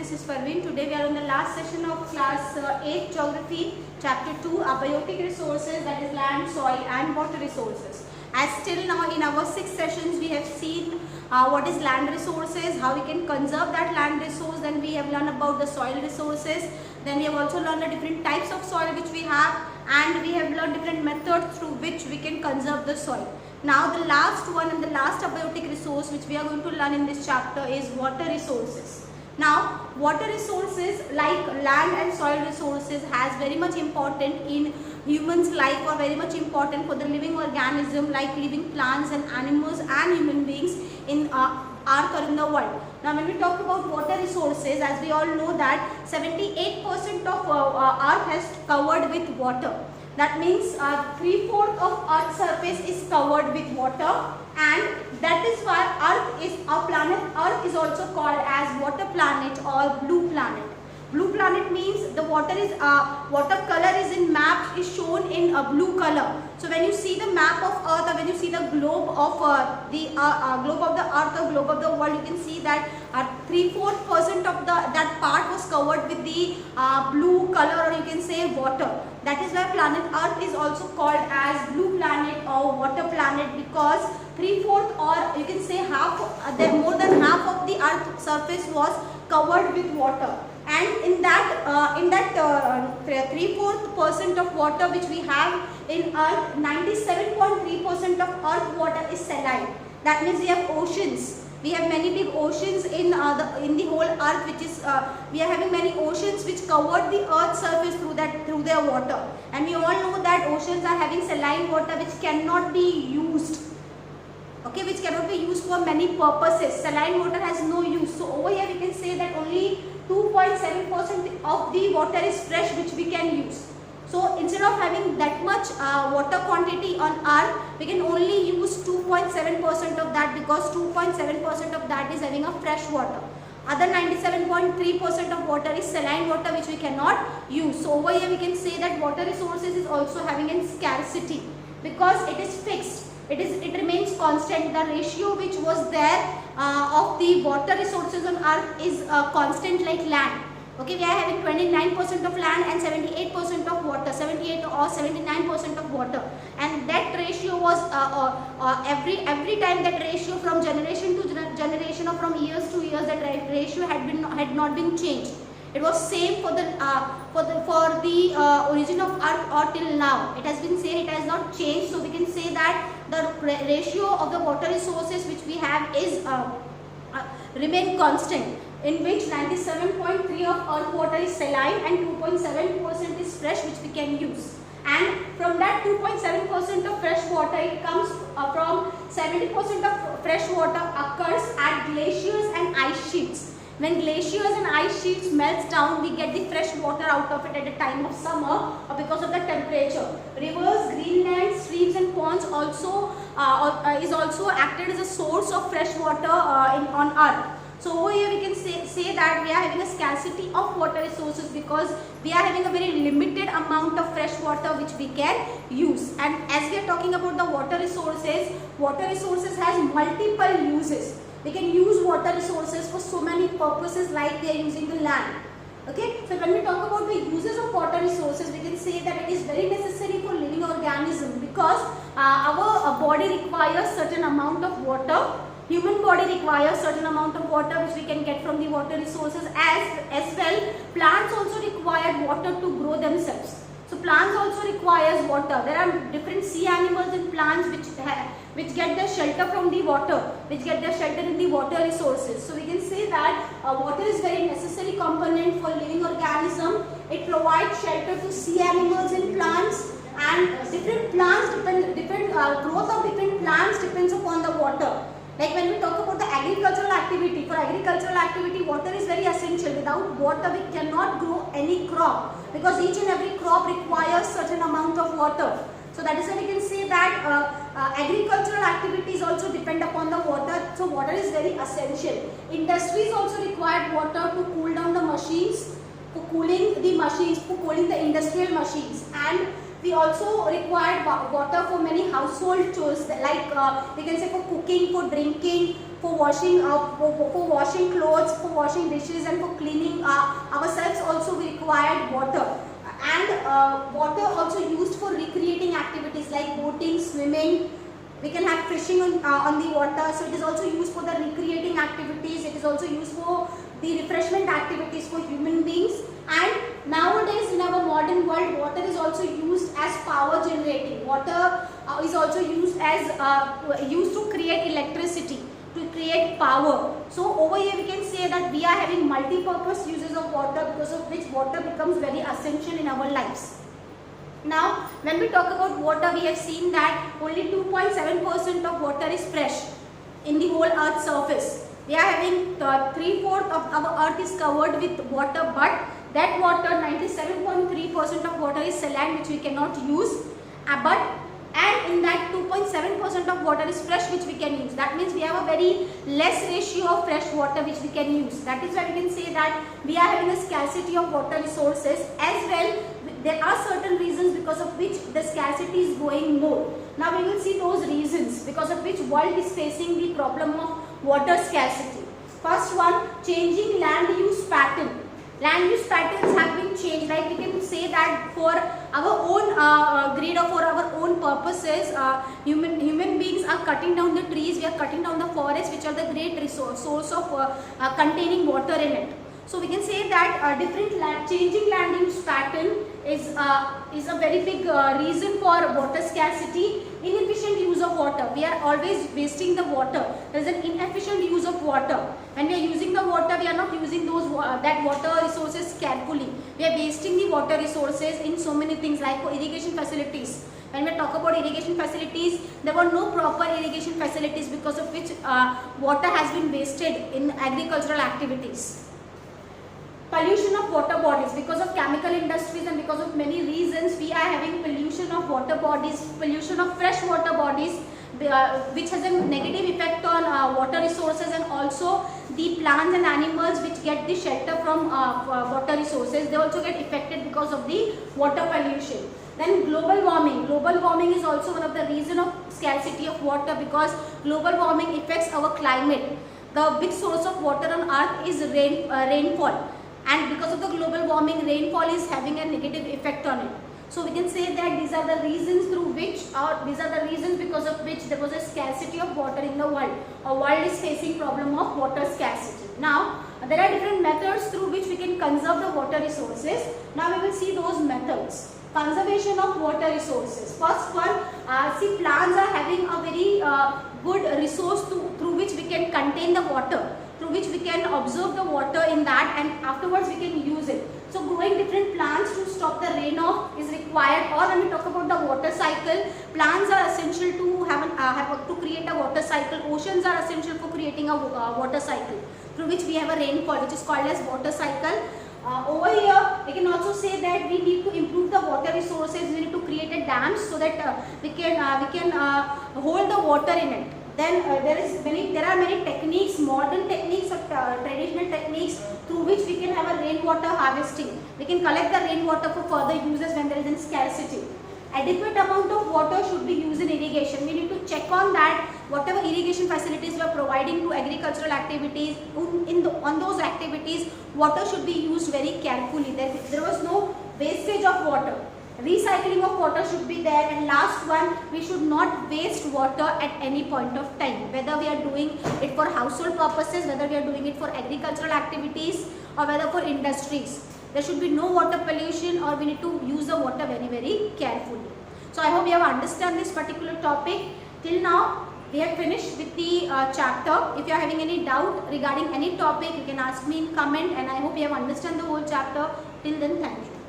this is Parveen. Today we are on the last session of class 8 Geography, Chapter 2, Abiotic Resources, that is land, soil and water resources. As till now in our 6 sessions we have seen what is land resources, how we can conserve that land resource, then we have learned about the soil resources, then we have also learned the different types of soil which we have, and we have learned different methods through which we can conserve the soil. Now the last one and the last abiotic resource which we are going to learn in this chapter is water resources. Now water resources like land and soil resources has very much important in humans life, or very much important for the living organism like living plants and animals and human beings in our current world. Now when we talk about water resources, as we all know that 78% of earth has covered with water. That means 3/4 of Earth's surface is covered with water, and that is why Earth is our planet. Earth is also called as water planet or blue planet. Blue planet means the water is water color is in map is shown in a blue color. So when you see the map of Earth, or when you see the globe of the globe of the Earth or globe of the world, you can see that 3/4% of that part was covered with the blue color, or you can say water. That is why planet Earth is also called as blue planet or water planet, because 3/4 or you can say half, more than half of the Earth surface was covered with water. And in that 3/4% of water which we have in Earth, 97.3% of Earth water is saline. That means we have oceans. We have many big oceans in the whole Earth, which is we are having many oceans which covered the Earth's surface through their water. And we all know that oceans are having saline water which cannot be used. Okay, which cannot be used for many purposes. Saline water has no use. So over here we can say that only 2.7% of the water is fresh which we can use. So instead of having that much water quantity on Earth, we can only use 2.7% of that, because 2.7% of that is having a fresh water. Other 97.3% of water is saline water which we cannot use. So over here we can say that water resources is also having a scarcity, because it is fixed. It remains constant. The ratio which was there of the water resources on Earth is constant like land. Okay, we are having 29% of land and 78% of water, 78 or 79% of water, and that ratio was every time that ratio from generation to generation or from years to years, that ratio had not been changed. It was same for the origin of Earth or till now. It has been said it has not changed. So we can say that the ratio of the water resources which we have is remain constant, in which 97.3 of Earth water is saline and 2.7% is fresh which we can use. And from that 2.7% of fresh water, it comes from 70% of fresh water occurs at glaciers and ice sheets. When glaciers and ice sheets melts down, we get the fresh water out of it at the time of summer, or because of the temperature. Rivers, greenland, streams and ponds also is also acted as a source of fresh water on Earth. So over here we can say that we are having a scarcity of water resources, because we are having a very limited amount of fresh water which we can use. And as we are talking about the water resources has multiple uses. We can use water resources for so many purposes like they are using the land. Okay, so when we talk about the uses of water resources, we can say that it is very necessary for living organism, because our body requires certain amount of water. Human body requires certain amount of water which we can get from the water resources. As well, plants also require water to grow themselves. So plants also requires water. There are different sea animals and plants which get their shelter from the water, which get their shelter in the water resources. So we can say that water is very necessary component for living organism. It provides shelter to sea animals and plants, and different plants growth of different plants depends upon the water. Like when we talk about the agricultural activity, for agricultural activity water is very essential. Without water we cannot grow any crop, because each and every crop requires certain amount of water. So that is why we can say that agricultural activities also depend upon the water. So water is very essential. Industries also require water to cool down the machines, for cooling the industrial machines, and we also require water for many household chores, like we can say for cooking, for drinking, for washing clothes, for washing dishes, and for cleaning ourselves also we required water. And water also used for recreating activities like boating, swimming. We can have fishing on the water, so it is also used for the recreating activities. It is also used for the refreshment activities for human beings. And nowadays in our modern world, water is also used as power generating. Water is also used as used to create electricity, to create power. So over here we can say that we are having multi-purpose uses of water, because of which water becomes very essential in our lives. Now, when we talk about water, we have seen that only 2.7% of water is fresh in the whole Earth's surface. We are having 3/4 of our Earth is covered with water, but that water, 97.3% of water is saline, which we cannot use. And in that 2.7% of water is fresh, which we can use. That means we have a very less ratio of fresh water which we can use. That is why we can say that we are having a scarcity of water resources. As well, there are certain reasons because of which the scarcity is going more. Now we will see those reasons because of which world is facing the problem of water scarcity. First one, changing land use pattern. Land use patterns have been changed. Like we can say that for our own greed or for our own purposes, human beings are cutting down the trees. We are cutting down the forests, which are the great source of containing water in it. So we can say that changing land use pattern is a very big reason for water scarcity. Inefficient use of water. We are always wasting the water. There is an inefficient use of water. When we are using the water, we are not using that water resources carefully. We are wasting the water resources in so many things, like for irrigation facilities. When we talk about irrigation facilities, there were no proper irrigation facilities, because of which water has been wasted in agricultural activities. Pollution of water bodies. Because of chemical industries and because of many reasons, we are having pollution of water bodies, pollution of fresh water bodies, which has a negative effect on water resources, and also the plants and animals which get the shelter from water resources, they also get affected because of the water pollution. Then global warming. Global warming is also one of the reason of scarcity of water, because global warming affects our climate. The big source of water on earth is rainfall. And because of the global warming, rainfall is having a negative effect on it. So we can say that these are the reasons because of which there was a scarcity of water in the world. Our world is facing problem of water scarcity. Now, there are different methods through which we can conserve the water resources. Now we will see those methods. Conservation of water resources. First one, see, plants are having a very good resource through which we can contain the water, through which we can observe the water in that, and afterwards we can use it. So growing different plants to stop the runoff is required. Or when we talk about the water cycle, plants are essential to to create a water cycle. Oceans are essential for creating a water cycle, through which we have a rainfall, which is called as water cycle. Over here, we can also say that we need to improve the water resources. We need to create a dams so that we can hold the water in it. Then there are many techniques, modern techniques or traditional techniques through which we can have a rainwater harvesting. We can collect the rainwater for further uses when there is a scarcity. Adequate amount of water should be used in irrigation. We need to check on that whatever irrigation facilities we are providing to agricultural activities, on those activities, water should be used very carefully. There was no wastage of water. Recycling of water should be there. And last one, we should not waste water at any point of time, whether we are doing it for household purposes, whether we are doing it for agricultural activities, or whether for industries. There should be no water pollution, or we need to use the water very, very carefully. So I hope you have understood this particular topic. Till now, we have finished with the chapter. If you are having any doubt regarding any topic, you can ask me in comment, and I hope you have understood the whole chapter. Till then, thank you.